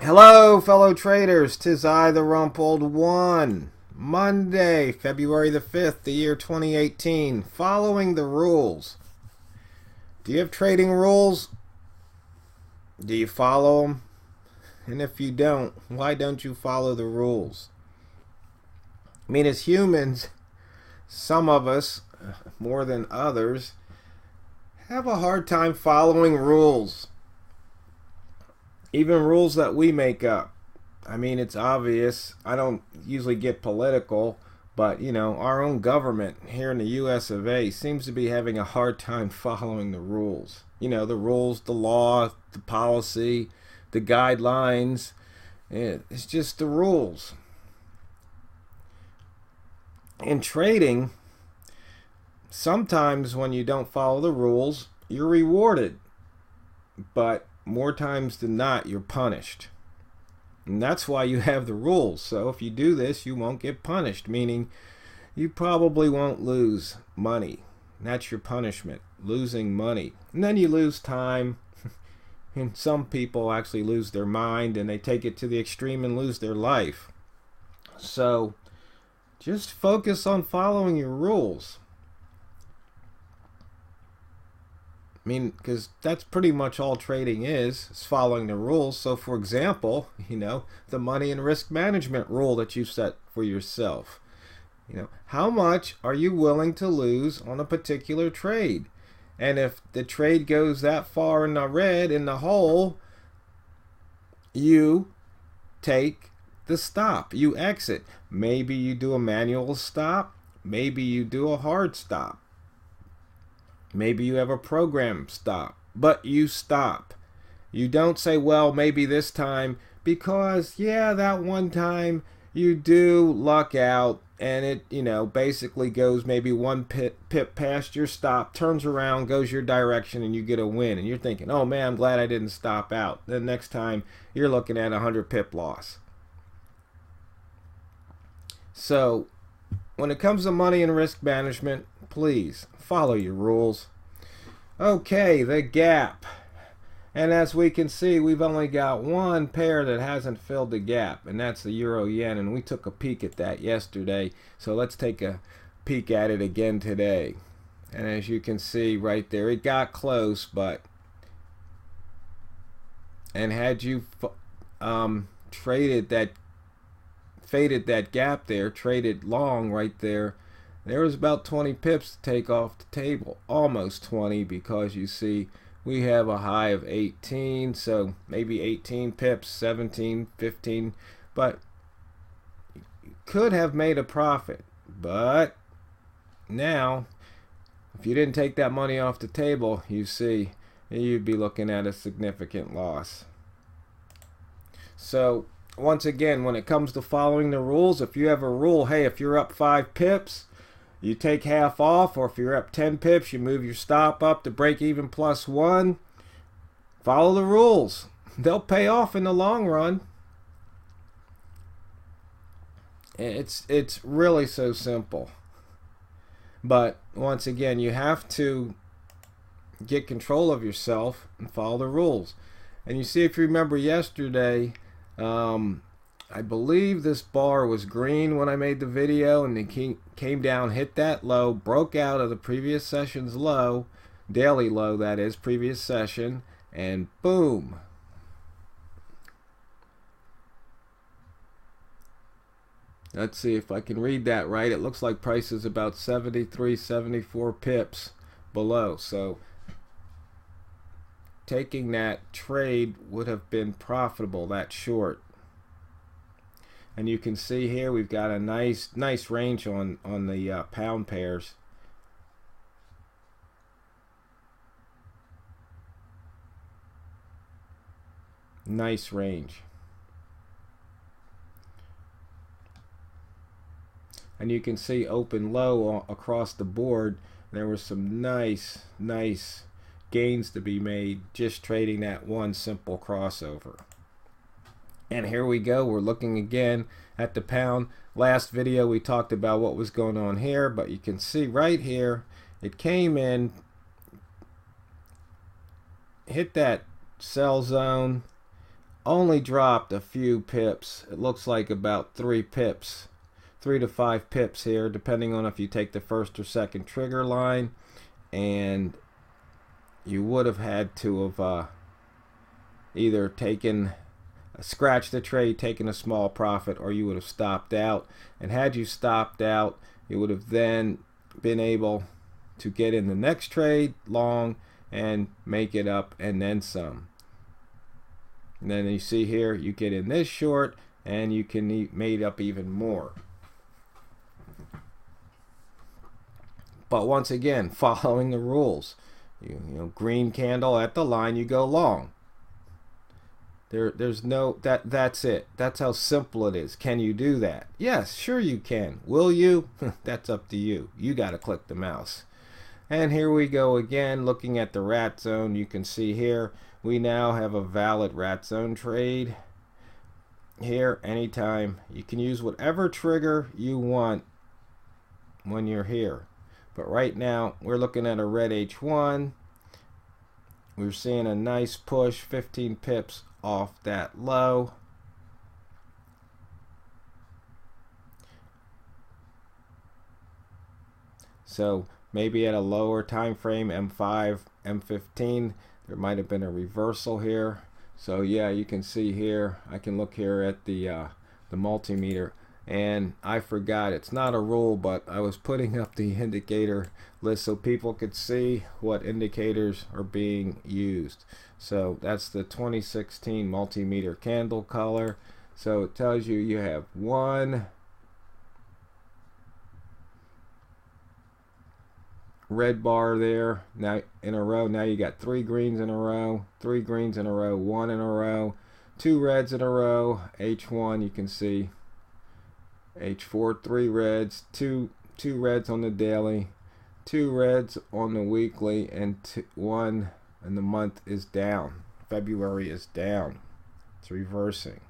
Hello, fellow traders. 'Tis I, the Rumpled One. Monday, February the 5th, the year 2018. Following the rules. Do you have trading rules? Do you follow them? And if you don't, why don't you follow the rules? I mean, as humans, some of us, more than others, have a hard time following rules. Even rules that we make up. I mean, it's obvious. I don't usually get political, but, our own government here in the US of A seems to be having a hard time following the rules. The rules, the law, the policy, the guidelines. It's just the rules. In trading, sometimes when you don't follow the rules, you're rewarded. But more times than not, you're punished. And that's why you have the rules. So if you do this, you won't get punished, meaning you probably won't lose money. That's your punishment, losing money. And then you lose time. And some people actually lose their mind and they take it to the extreme and lose their life. So just focus on following your rules. I mean, because that's pretty much all trading is following the rules. So, for example, the money and risk management rule that you set for yourself. How much are you willing to lose on a particular trade? And if the trade goes that far in the red, in the hole, you take the stop. You exit. Maybe you do a manual stop. Maybe you do a hard stop. Maybe you have a program stop, but you stop. You don't say, well, maybe this time, because, that one time you do luck out and it, basically goes maybe one pip past your stop, turns around, goes your direction, and you get a win. And you're thinking, oh, man, I'm glad I didn't stop out. Then next time you're looking at a 100 pip loss. So when it comes to money and risk management, please follow your rules. Okay, the gap. And as we can see, we've only got one pair that hasn't filled the gap, and that's the euro yen, and we took a peek at that yesterday. So let's take a peek at it again today. And as you can see right there, it got close, and had you faded that gap there, traded long right there, there was about 20 pips to take off the table, almost 20, because you see we have a high of 18, so maybe 18 pips, 17, 15, but you could have made a profit. But now, if you didn't take that money off the table, you see you'd be looking at a significant loss. So once again, when it comes to following the rules, if you have a rule, hey, if you're up 5 pips, you take half off, or if you're up 10 pips, you move your stop up to break even +1. Follow the rules. They'll pay off in the long run. It's really so simple. But once again, you have to get control of yourself and follow the rules. And you see, if you remember yesterday, I believe this bar was green when I made the video, and it came down, hit that low, broke out of the previous session's low, daily low that is, previous session, and boom. Let's see if I can read that right. It looks like price is about 73, 74 pips below. So taking that trade would have been profitable, that short. And you can see here we've got a nice range on the pound pairs. Nice range. And you can see open low across the board. There were some nice gains to be made just trading that one simple crossover. And here we go, we're looking again at the pound. Last video we talked about what was going on here, but you can see right here it came in, hit that sell zone, only dropped a few pips. It looks like about 3 pips, 3 to 5 pips here, depending on if you take the first or second trigger line. And you would have had to have either taken scratched the trade, taken a small profit, or you would have stopped out. And had you stopped out, you would have then been able to get in the next trade long and make it up and then some. And then you see here, you get in this short and you can made up even more. But once again, following the rules. You know, green candle at the line, you go long. There's no, that's it. That's how simple it is. Can you do that? Yes, sure you can. Will you? That's up to you. You got to click the mouse. And here we go again, looking at the rat zone. You can see here we now have a valid rat zone trade. Here, anytime. You can use whatever trigger you want when you're here. But right now, we're looking at a red H1. We're seeing a nice push, 15 pips off that low. So maybe at a lower time frame, M5, M15, there might have been a reversal here. So yeah, you can see here, I can look here at the multimeter, and I forgot, it's not a rule, but I was putting up the indicator list so people could see what indicators are being used. So that's the 2016 multimeter candle color. So it tells you you have one red bar there now in a row. Now you got 3 greens in a row, 3 greens in a row, 1 in a row, 2 reds in a row. H1, you can see H4, 3 reds, two reds on the daily, 2 reds on the weekly, and 1 in the month is down. February is down. It's reversing.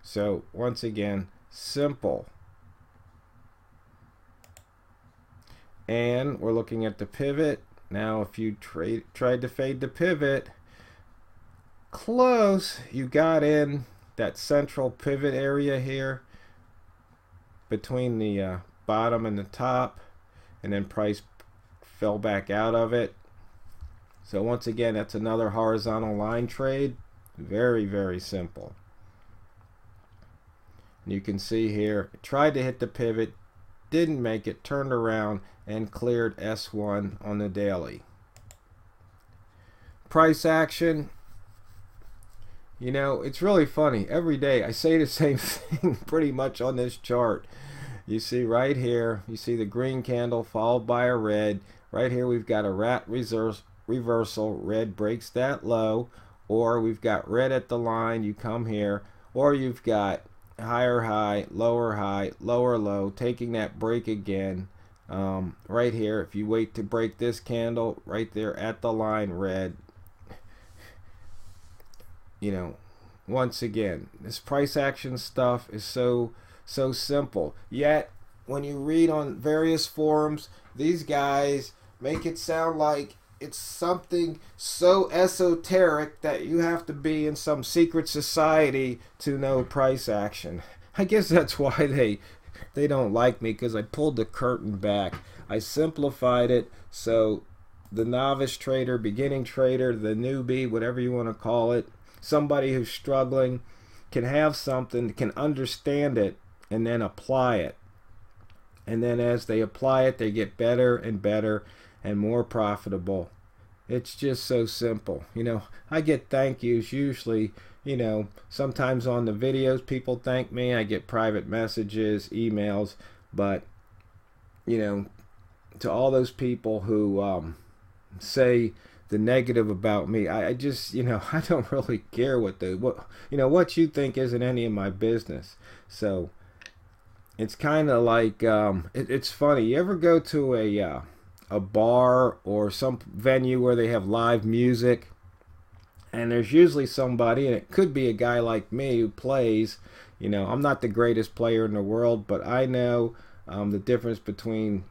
So once again, simple. And we're looking at the pivot. Now if you tried to fade the pivot, close, you got in that central pivot area here between the bottom and the top, and then price fell back out of it. So once again, that's another horizontal line trade. Very, very simple. And you can see here, it tried to hit the pivot, didn't make it, turned around and cleared S1 on the daily. Price action, you know, it's really funny. Every day I say the same thing pretty much on this chart. You see right here, you see the green candle followed by a red. Right here we've got a rat reversal. Red breaks that low, or we've got red at the line, you come here, or you've got higher high, lower low, taking that break again. Right here, if you wait to break this candle right there at the line, red, you know, once again, this price action stuff is so simple. Yet when you read on various forums, these guys make it sound like it's something so esoteric that you have to be in some secret society to know price action. I guess that's why they don't like me, because I pulled the curtain back. I simplified it so the novice trader, beginning trader, the newbie, whatever you want to call it, somebody who's struggling, can have something, can understand it, and then apply it. And then as they apply it, they get better and better and more profitable. It's just so simple. You know, I get thank yous usually, you know, sometimes on the videos people thank me. I get private messages, emails, but you know, to all those people who say the negative about me, I just, you know, I don't really care what you know, what you think isn't any of my business. So it's kind of like it's funny. You ever go to a bar or some venue where they have live music, and there's usually somebody, and it could be a guy like me who plays. You know, I'm not the greatest player in the world, but I know the difference between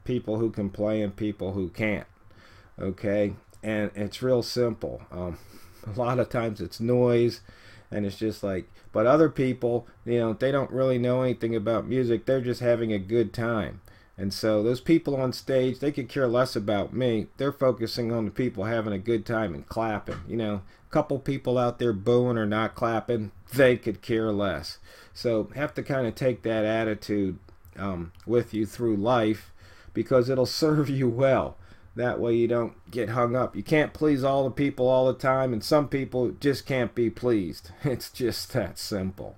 people who can play and people who can't. Okay, and it's real simple. A lot of times it's noise, and it's just like, but other people, they don't really know anything about music. They're just having a good time. And so those people on stage, they could care less about me. They're focusing on the people having a good time and clapping. A couple people out there booing or not clapping, they could care less. So have to kind of take that attitude with you through life, because it'll serve you well. That way you don't get hung up. You can't please all the people all the time, and some people just can't be pleased. It's just that simple.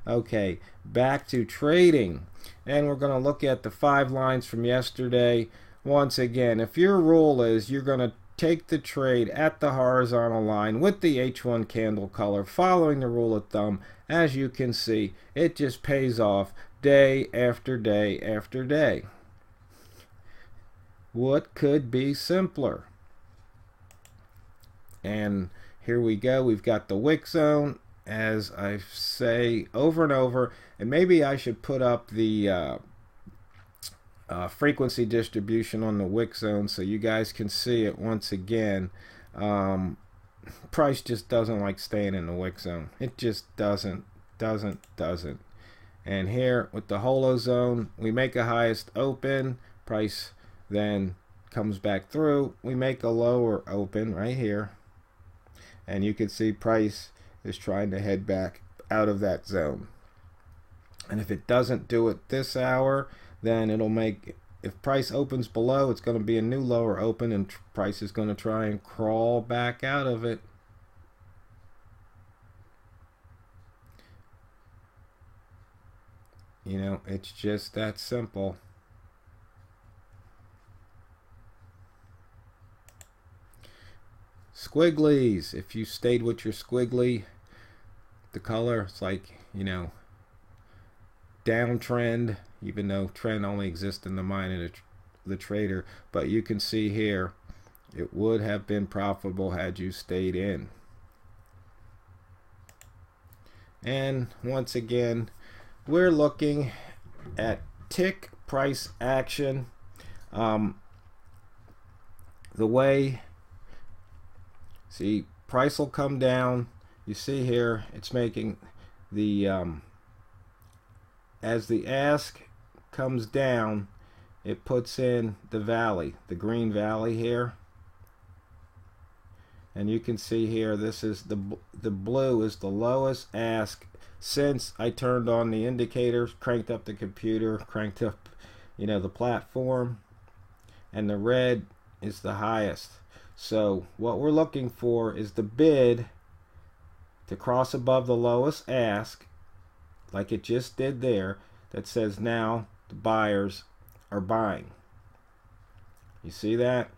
Okay, back to trading. And we're going to look at the 5 lines from yesterday. Once again, if your rule is you're going to take the trade at the horizontal line with the H1 candle color, following the rule of thumb, as you can see, it just pays off day after day after day. What could be simpler? And here we go. We've got the wick zone, as I say over and over. And maybe I should put up the frequency distribution on the wick zone so you guys can see it once again. Price just doesn't like staying in the wick zone. It just doesn't. And here with the holo zone, we make a highest open. Price then comes back through. We make a lower open right here, and you can see price is trying to head back out of that zone. And if it doesn't do it this hour, then it'll make, if price opens below, it's going to be a new lower open, and price is going to try and crawl back out of it. It's just that simple. Squigglies. If you stayed with your squiggly, the color, it's like, downtrend, even though trend only exists in the mind of the trader. But you can see here, it would have been profitable had you stayed in. And once again, we're looking at tick price action. The way, see, price will come down. You see here, it's making the as the ask comes down, it puts in the valley, the green valley here. And you can see here, this is the blue is the lowest ask since I turned on the indicators, cranked up the computer, cranked up, the platform, and the red is the highest. So what we're looking for is the bid to cross above the lowest ask, like it just did there, that says now the buyers are buying. You see that?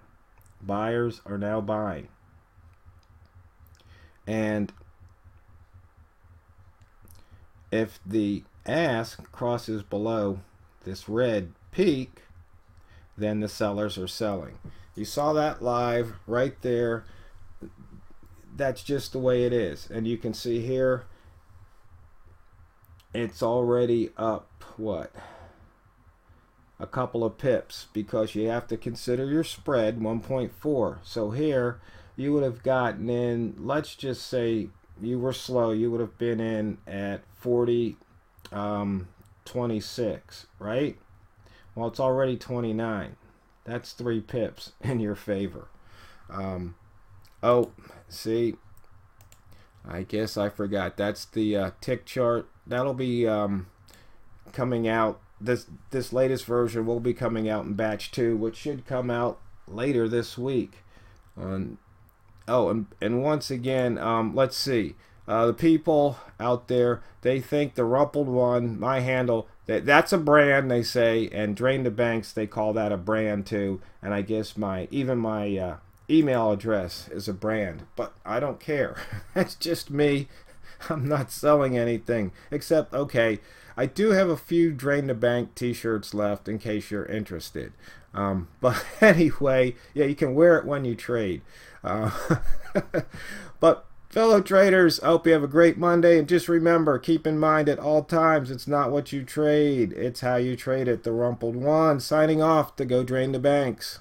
Buyers are now buying. And if the ask crosses below this red peak, then the sellers are selling. You saw that live right there. That's just the way it is. And you can see here, it's already up, what? A couple of pips, because you have to consider your spread, 1.4. So here, you would have gotten in, let's just say you were slow, you would have been in at 40.26, right? Well, it's already 29. That's 3 pips in your favor. Oh, see, I guess I forgot. That's the tick chart. That'll be coming out. This latest version will be coming out in batch 2, which should come out later this week. And once again, let's see. The people out there, they think TheRumpledOne, my handle, that's a brand, they say, and Drain the Banks, they call that a brand too. And I guess even my email address is a brand, but I don't care. That's just me. I'm not selling anything except, okay, I do have a few Drain the Bank t-shirts left in case you're interested. But anyway, yeah, you can wear it when you trade. But fellow traders, I hope you have a great Monday, and just remember, keep in mind at all times, it's not what you trade, it's how you trade it. TheRumpledOne signing off to go drain the banks.